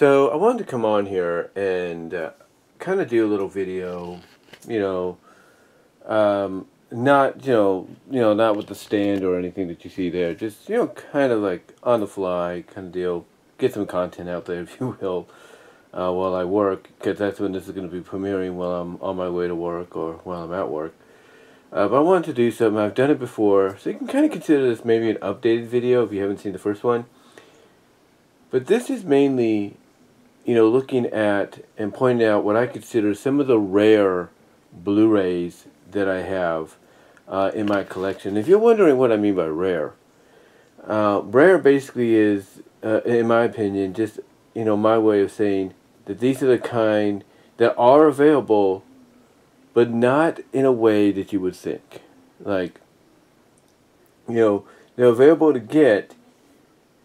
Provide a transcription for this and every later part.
So I wanted to come on here and kind of do a little video, not not with the stand or anything that you see there. Just kind of like on the fly kind of deal. Get some content out there, if you will, while I work, because that's when this is going to be premiering while I'm on my way to work or while I'm at work. But I wanted to do something. I've done it before, so you can kind of consider this maybe an updated video if you haven't seen the first one. But this is mainly, looking at and pointing out what I consider some of the rare Blu-rays that I have in my collection. If you're wondering what I mean by rare, rare basically is, in my opinion, just, my way of saying that these are the kind that are available, but not in a way that you would think. Like, they're available to get,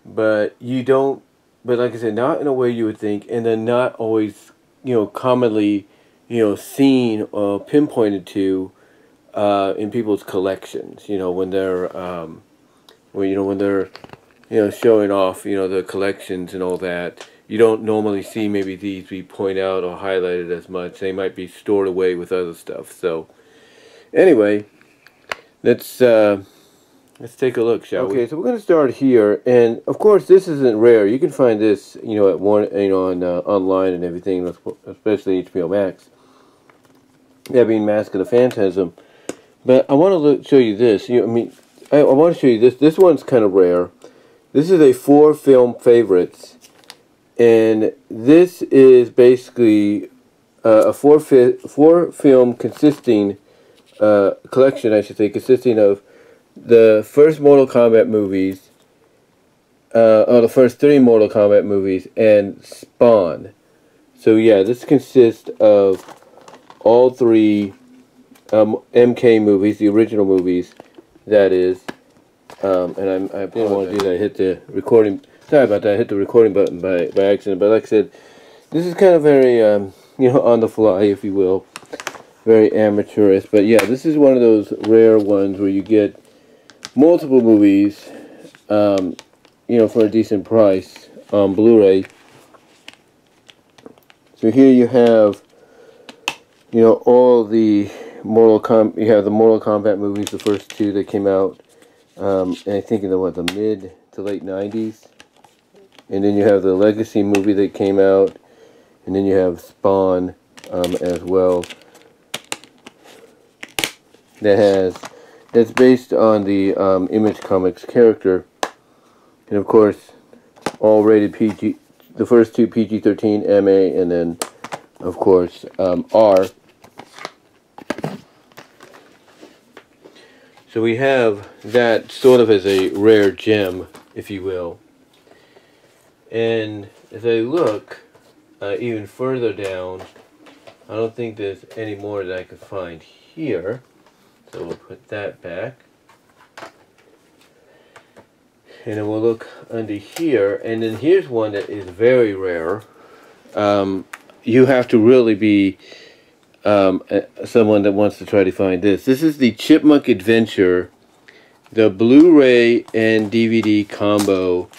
but you don't. But like I said, not in a way you would think, and they're not always, commonly, seen or pinpointed to in people's collections. When they're, when they're, showing off, the collections and all that. You don't normally see maybe these be pointed out or highlighted as much. They might be stored away with other stuff. So, anyway, let's take a look, shall we? Okay, so we're going to start here, and of course, this isn't rare. You can find this, at on online and everything, especially HBO Max. That being Mask of the Phantasm. But I want to show you this. I want to show you this. This one's kind of rare. This is a 4-film favorites, and this is basically a 4-film consisting collection, I should say, consisting of the first Mortal Kombat movies, or the first 3 Mortal Kombat movies, and Spawn. So yeah, this consists of all 3 MK movies, the original movies, that is. And I didn't want to do that. I hit the recording. Sorry about that. I hit the recording button by accident. But like I said, this is kind of very, on the fly, if you will. Very amateurish. But yeah, this is one of those rare ones where you get multiple movies, for a decent price on Blu-ray. So here you have, all the you have the Mortal Kombat movies, the first 2 that came out, and I think in the mid to late 90s. And then you have the Legacy movie that came out, and then you have Spawn as well. That's based on the Image Comics character, and of course, all rated PG. The first 2 PG-13, MA, and then, of course, R. So we have that sort of as a rare gem, if you will. And as I look even further down, I don't think there's any more that I could find here. So we'll put that back. And then we'll look under here. And then here's one that is very rare. You have to really be someone that wants to try to find this. This is the Chipmunk Adventure, the Blu-ray and DVD combo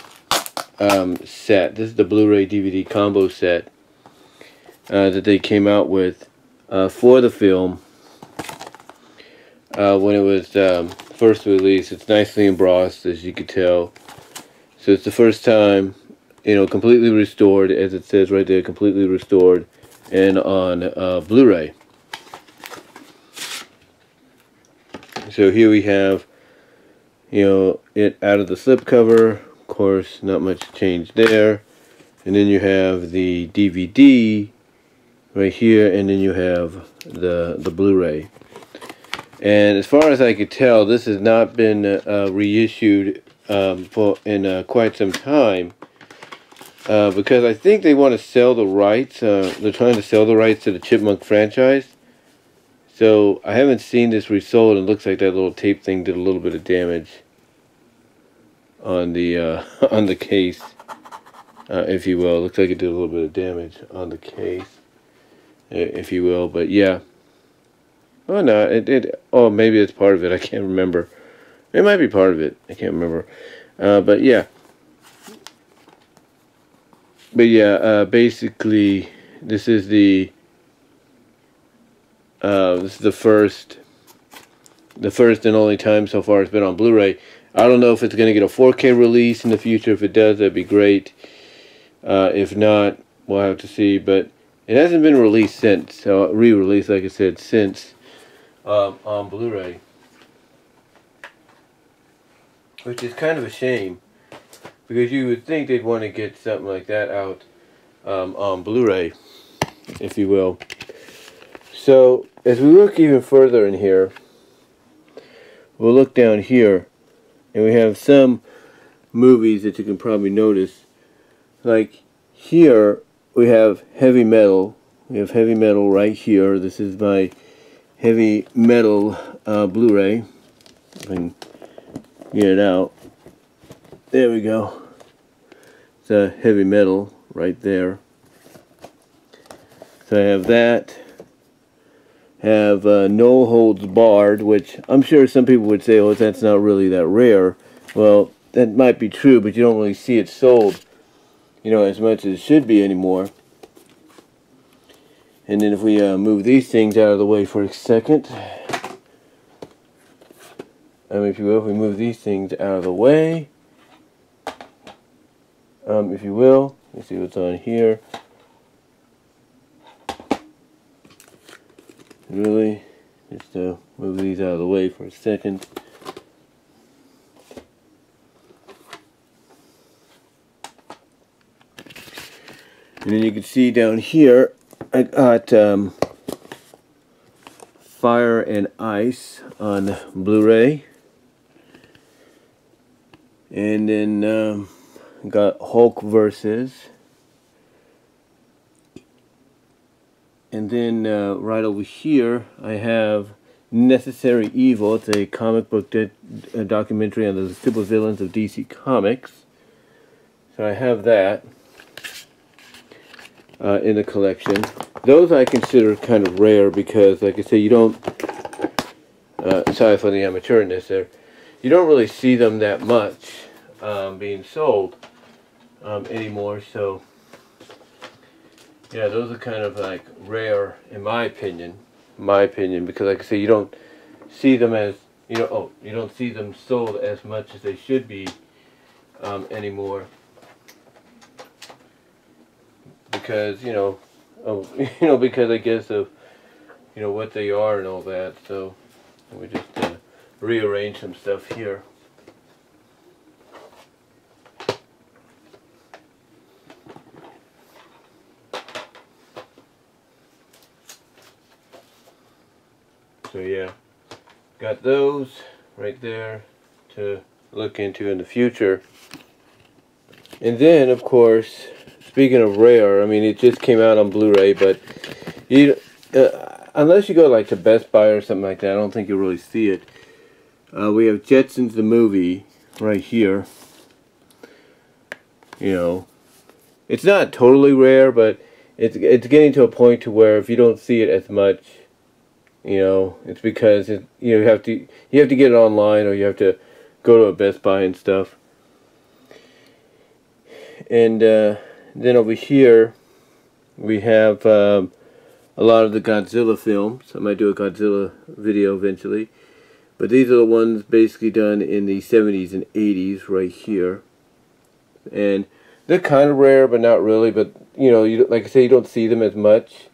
set. This is the Blu-ray DVD combo set that they came out with for the film when it was first released. It's nicely embossed, as you could tell. So it's the first time, completely restored, as it says right there, completely restored, and on Blu-ray. So here we have, it out of the slipcover. Of course, not much change there. And then you have the DVD right here, and then you have the Blu-ray. And as far as I could tell, this has not been reissued in quite some time. Because I think they want to sell the rights. They're trying to sell the rights to the Chipmunk franchise. So I haven't seen this resold. It looks like that little tape thing did a little bit of damage on the on the case, if you will. It looks like it did a little bit of damage on the case, if you will. But yeah. Oh no, it did. Oh, maybe it's part of it. I can't remember. It might be part of it. I can't remember. But yeah. But yeah, basically, this is the first and only time so far it's been on Blu-ray. I don't know if it's going to get a 4K release in the future. If it does, that'd be great. If not, we'll have to see. But it hasn't been released since, so re-released, like I said, since on Blu-ray, which is kind of a shame, because you would think they'd want to get something like that out on Blu-ray, if you will. So as we look even further in here, we'll look down here, and we have some movies that you can probably notice. Like here, we have heavy metal. We have heavy metal right here. This is my heavy metal Blu-ray. If I can get it out. There we go. It's a heavy metal right there. So I have that. Have No Holds Barred, which I'm sure some people would say, oh, that's not really that rare. Well, that might be true, but you don't really see it sold, you know, as much as it should be anymore. And then if we move these things out of the way for a second, if you will, if we move these things out of the way, if you will, let's see what's on here. Really, just move these out of the way for a second. And then you can see down here, I got Fire and Ice on Blu-ray. And then got Hulk Versus. And then right over here, I have Necessary Evil. It's a comic book documentary on the supervillains of DC Comics. So I have that in the collection. Those I consider kind of rare because, like I say, you don't... sorry for the amateurishness there. You don't really see them that much being sold anymore, so... yeah, those are kind of like rare in my opinion. Because like I say, you don't see them as, you don't see them sold as much as they should be anymore. Because, because I guess of, what they are and all that. So, we just rearrange some stuff here. So yeah, got those right there to look into in the future. And then, of course, speaking of rare, I mean, it just came out on Blu-ray, but you, unless you go like to Best Buy or something like that, I don't think you'll really see it. We have Jetsons the movie right here. It's not totally rare, but it's getting to a point to where if you don't see it as much, it's because you have to get it online, or you have to go to a Best Buy and stuff. And then over here we have a lot of the Godzilla films. I might do a Godzilla video eventually, but these are the ones basically done in the 70s and 80s right here. And they're kind of rare, but not really. But like I say, you don't see them as much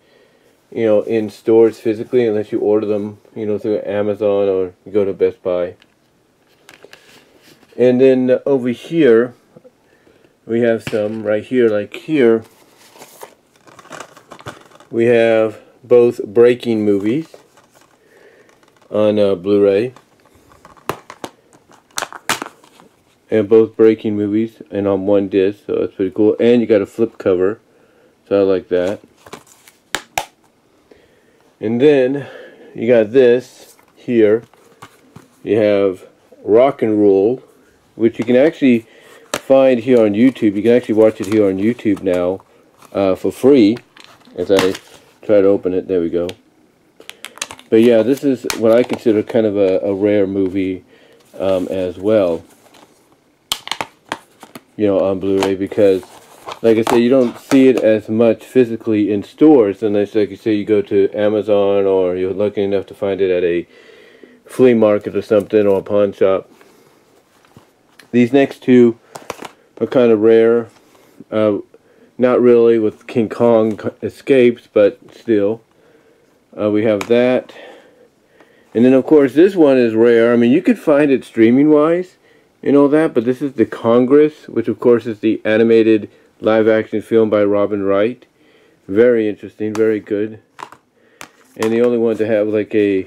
in stores physically unless you order them, through Amazon or you go to Best Buy. And then over here, we have some right here, like here, we have both Breaking movies on Blu-ray. And both Breaking movies and on one disc, so that's pretty cool. And you got a flip cover, so I like that. And then you got this here. You have Rock and Roll, which you can actually find here on YouTube. You can actually watch it here on YouTube now for free. As I try to open it, there we go. But yeah, this is what I consider kind of a rare movie as well. On Blu-ray, because like I said, you don't see it as much physically in stores unless, like you say, you go to Amazon or you're lucky enough to find it at a flea market or something, or a pawn shop. These next two are kind of rare. Not really with King Kong Escapes, but still. We have that. And then, of course, this one is rare. I mean, you could find it streaming-wise and all that, but this is The Congress, which, of course, is the animated live-action film by Robin Wright. Very interesting, very good. And the only one to have, like, a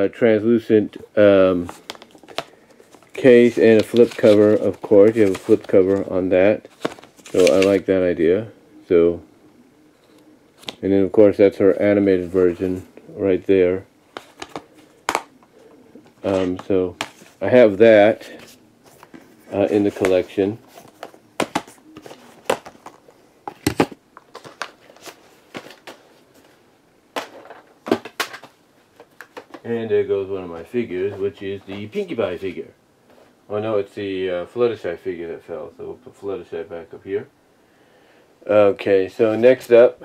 translucent case and a flip cover, of course. You have a flip cover on that. So I like that idea. So, and then, of course, that's her animated version right there. So I have that in the collection. And there goes one of my figures, which is the Pinkie Pie figure. Oh no, it's the Fluttershy figure that fell, so we'll put Fluttershy back up here. Okay, so next up,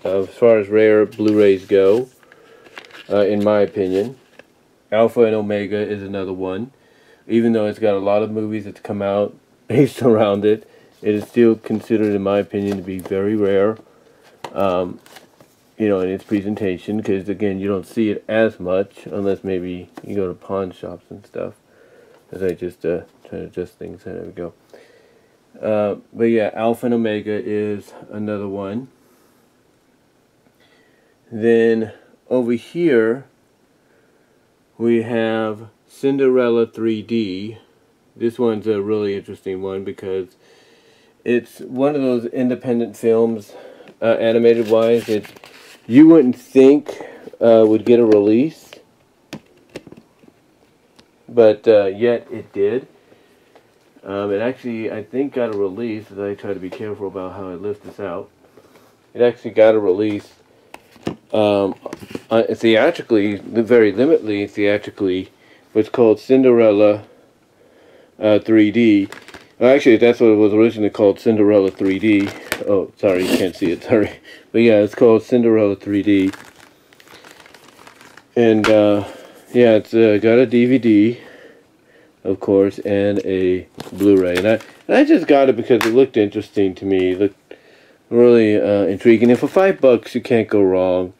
as far as rare Blu-rays go, in my opinion, Alpha and Omega is another one. Even though it's got a lot of movies that's come out based around it, it is still considered, in my opinion, to be very rare. You know, in its presentation, because again, you don't see it as much unless maybe you go to pawn shops and stuff. As I just try to adjust things. There we go. But yeah, Alpha and Omega is another one. Then over here we have Cinderella 3D. This one's a really interesting one because it's one of those independent films, animated wise, that you wouldn't think would get a release, but yet it did. It actually, I think, got a release, as I try to be careful about how I lift this out. It actually got a release theatrically, very limitedly theatrically, what's called Cinderella 3D. Actually, that's what it was originally called, Cinderella 3D. Oh, sorry, you can't see it, sorry. But yeah, it's called Cinderella 3D. And yeah, it's got a DVD, of course, and a Blu-ray. And I just got it because it looked interesting to me. It looked really intriguing. And for $5, you can't go wrong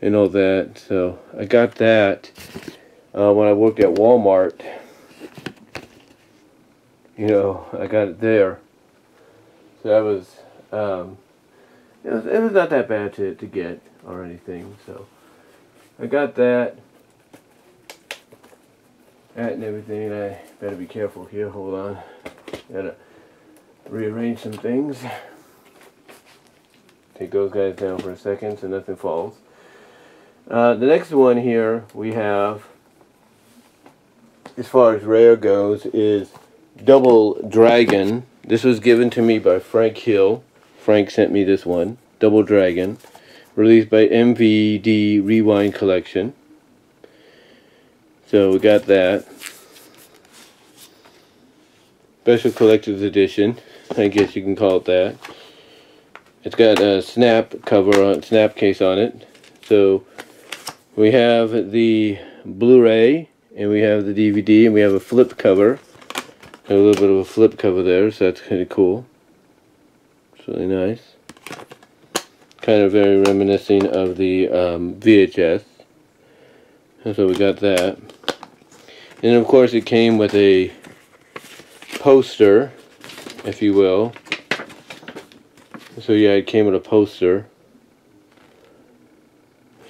and all that. So I got that when I worked at Walmart. You know, I got it there. So that was, it was not that bad to get or anything. So I got that and everything. I better be careful here. Hold on. Gotta rearrange some things. Take those guys down for a second so nothing falls. The next one here we have, as far as rare goes, is Double Dragon. This was given to me by Frank Hill. Frank sent me this one. Double Dragon. Released by MVD Rewind Collection. So we got that. Special Collector's Edition, I guess you can call it that. It's got a snap cover on, snap case on it. So we have the Blu-ray and we have the DVD and we have a flip cover. A little bit of a flip cover there, so that's kind of cool. It's really nice. Kind of very reminiscent of the VHS. And so we got that. And of course it came with a poster, if you will. So yeah, it came with a poster.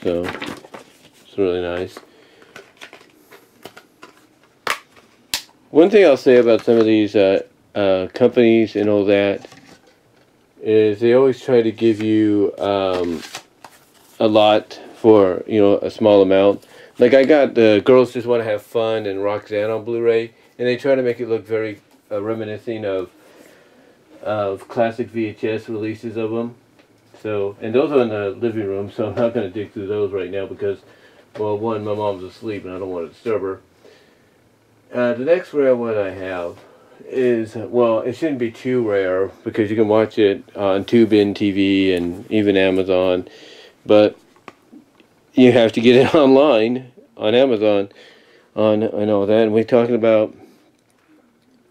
So it's really nice. One thing I'll say about some of these companies and all that is they always try to give you a lot for, you know, a small amount. Like I got Girls Just Want to Have Fun and Roxanne on Blu-ray, and they try to make it look very reminiscent of classic VHS releases of them. So, and those are in the living room, so I'm not going to dig through those right now because, well, one, my mom's asleep and I don't want to disturb her. The next rare one I have is, well, it shouldn't be too rare because you can watch it on TubeIn TV and even Amazon, but you have to get it online on Amazon and all that. And we're talking about,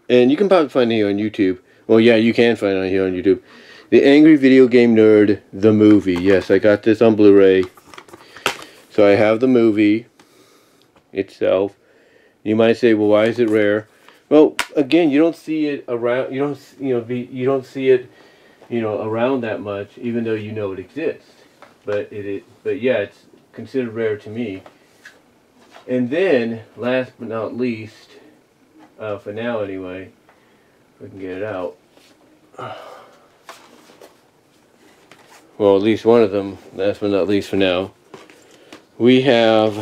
and you can probably find it here on YouTube. Well, yeah, you can find it here on YouTube. The Angry Video Game Nerd, the movie. Yes, I got this on Blu-ray. So I have the movie itself. You might say, well, why is it rare? Well, again, you don't see it around. You don't see it, around that much, even though you know it exists. But yeah, it's considered rare to me. And then, last but not least, for now anyway, if we can get it out. Well, at least one of them, last but not least for now. We have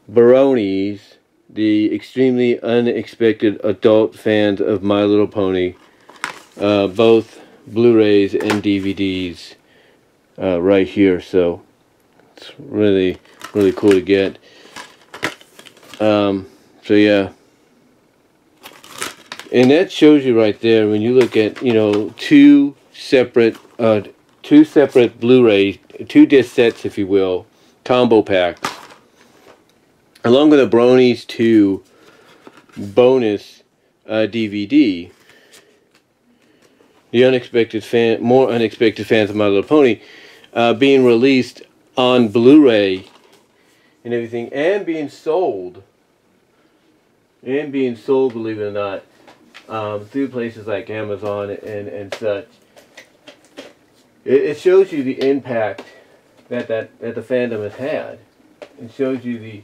Baronies, the extremely unexpected adult fans of My Little Pony. Both Blu-rays and DVDs right here, so it's really, really cool to get. So yeah. And that shows you right there when you look at, two separate Blu-rays, 2 disc sets, if you will, combo packs, along with a Bronies 2 bonus DVD. The more unexpected fans of My Little Pony, being released on Blu-ray and everything, and being sold, believe it or not, through places like Amazon and such. It shows you the impact that the fandom has had. It shows you the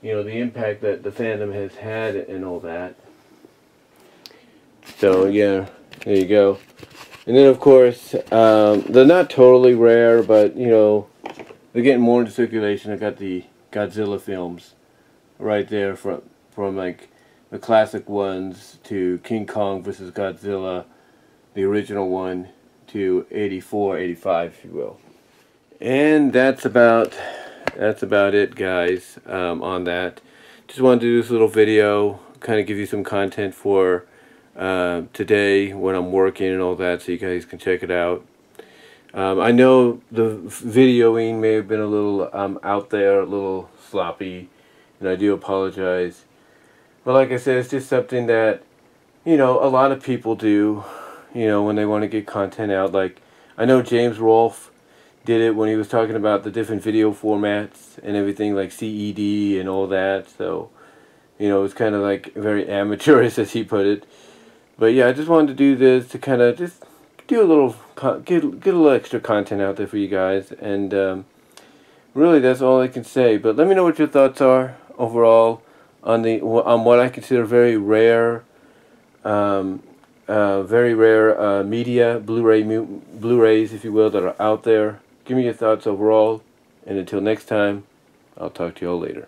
impact that the fandom has had and all that. So yeah, there you go. And then of course, they're not totally rare, but they're getting more into circulation. I got the Godzilla films right there from like the classic ones to King Kong versus Godzilla, the original one, to 84, 85, if you will. And that's about it, guys, on that. Just wanted to do this little video, kind of give you some content for today when I'm working and all that, so you guys can check it out. I know the videoing may have been a little out there, a little sloppy, and I do apologize. But like I said, it's just something that, a lot of people do, when they want to get content out. Like, I know James Rolfe did it when he was talking about the different video formats and everything, like CED and all that. So, it's kind of like very amateurish, as he put it. But yeah, I just wanted to do this to kind of just do a little, get a little extra content out there for you guys. And really, that's all I can say. But let me know what your thoughts are overall on what I consider very rare media, Blu-rays, if you will, that are out there. Give me your thoughts overall, and until next time, I'll talk to you all later.